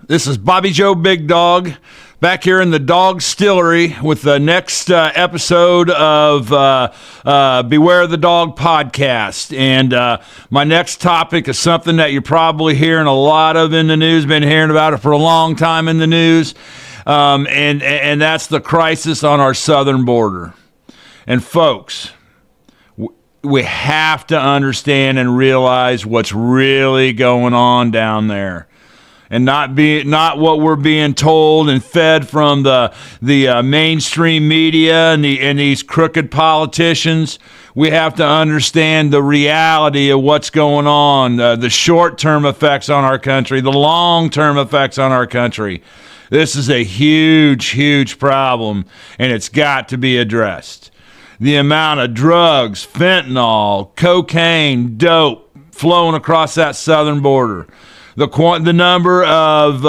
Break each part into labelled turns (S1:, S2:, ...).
S1: This is Bobby Joe Big Dawg back here in the Dog Stillery with the next episode of Beware the Dog podcast. And my next topic is something that you're probably hearing a lot of in the news, been hearing about it for a long time in the news, and that's the crisis on our southern border. And folks, we have to understand and realize what's really going on down there. And not what we're being told and fed from the mainstream media and these crooked politicians. We have to understand the reality of what's going on, the short-term effects on our country, the long-term effects on our country. This is a huge, huge problem, and it's got to be addressed. The amount of drugs, fentanyl, cocaine, dope flowing across that southern border. The number of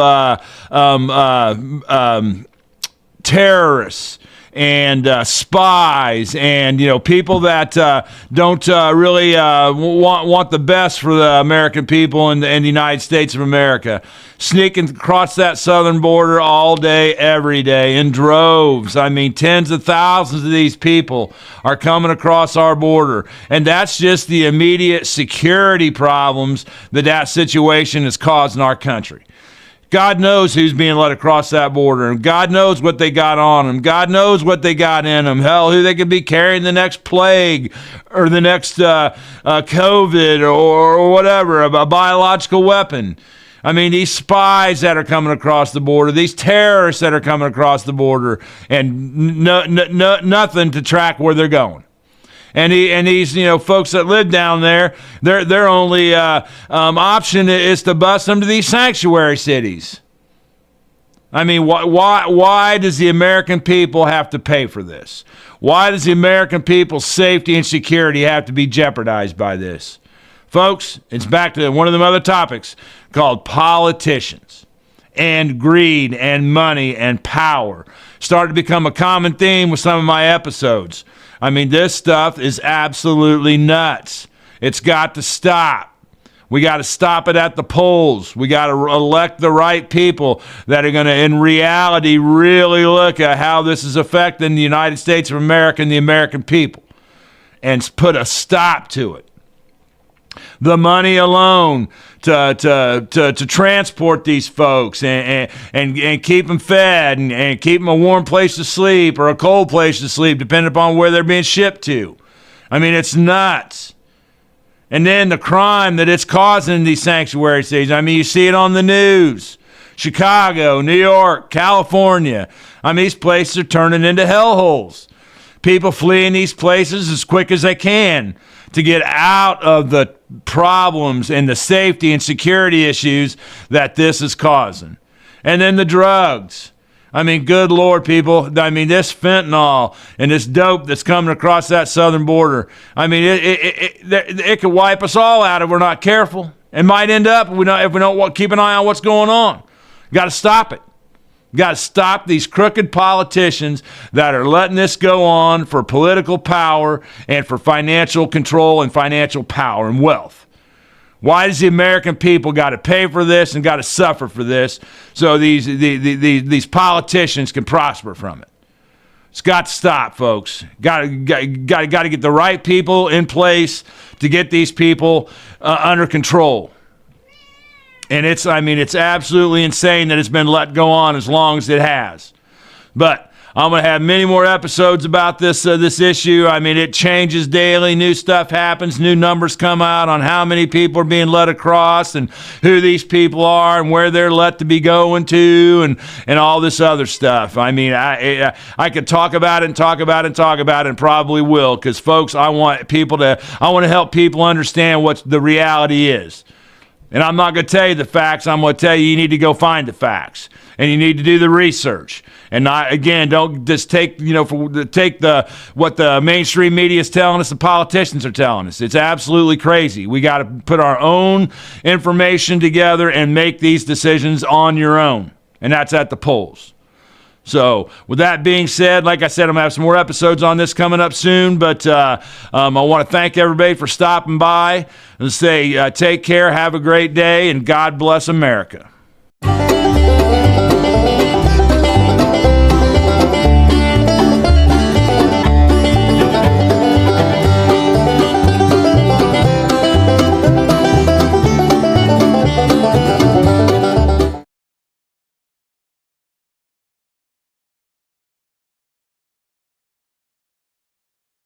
S1: terrorists and spies and people that don't really want the best for the American people and the United States of America, sneaking across that southern border all day, every day in droves. I mean, tens of thousands of these people are coming across our border, and that's just the immediate security problems that situation is causing our country. God knows who's being let across that border, and God knows what they got on them. God knows what they got in them. Hell, who they could be carrying the next plague or the next COVID or whatever, a biological weapon. I mean, these spies that are coming across the border, these terrorists that are coming across the border, and nothing to track where they're going. And these folks that live down there, their only option is to bust them to these sanctuary cities. I mean, why does the American people have to pay for this? Why does the American people's safety and security have to be jeopardized by this? Folks, it's back to one of them other topics called politicians and greed and money and power. Started to become a common theme with some of my episodes. I mean, this stuff is absolutely nuts. It's got to stop. We got to stop it at the polls. We got to elect the right people that are going to, in reality, really look at how this is affecting the United States of America and the American people and put a stop to it. The money alone to transport these folks and keep them fed and keep them a warm place to sleep or a cold place to sleep, depending upon where they're being shipped to. I mean, it's nuts. And then the crime that it's causing in these sanctuary cities. I mean, you see it on the news. Chicago, New York, California. I mean, these places are turning into hellholes. People fleeing these places as quick as they can to get out of the problems and the safety and security issues that this is causing. And then the drugs. I mean, good Lord, people. I mean, this fentanyl and this dope that's coming across that southern border. I mean, it could wipe us all out if we're not careful. It might end up if we don't keep an eye on what's going on. Got to stop it. Got to stop these crooked politicians that are letting this go on for political power and for financial control and financial power and wealth. Why does the American people got to pay for this and got to suffer for this so these politicians can prosper from it? It's got to stop, folks. Got to get the right people in place to get these people under control. And it's absolutely insane that it's been let go on as long as it has. But I'm going to have many more episodes about this issue. I mean, it changes daily. New stuff happens. New numbers come out on how many people are being let across and who these people are and where they're let to be going to and all this other stuff. I mean, I could talk about it and talk about it and talk about it and probably will because, folks, I want to help people understand what the reality is. And I'm not going to tell you the facts. I'm going to tell you need to go find the facts. And you need to do the research. And don't just take what the mainstream media is telling us, the politicians are telling us. It's absolutely crazy. We got to put our own information together and make these decisions on your own. And that's at the polls. So with that being said, like I said, I'm going to have some more episodes on this coming up soon, but I want to thank everybody for stopping by and say take care, have a great day, and God bless America.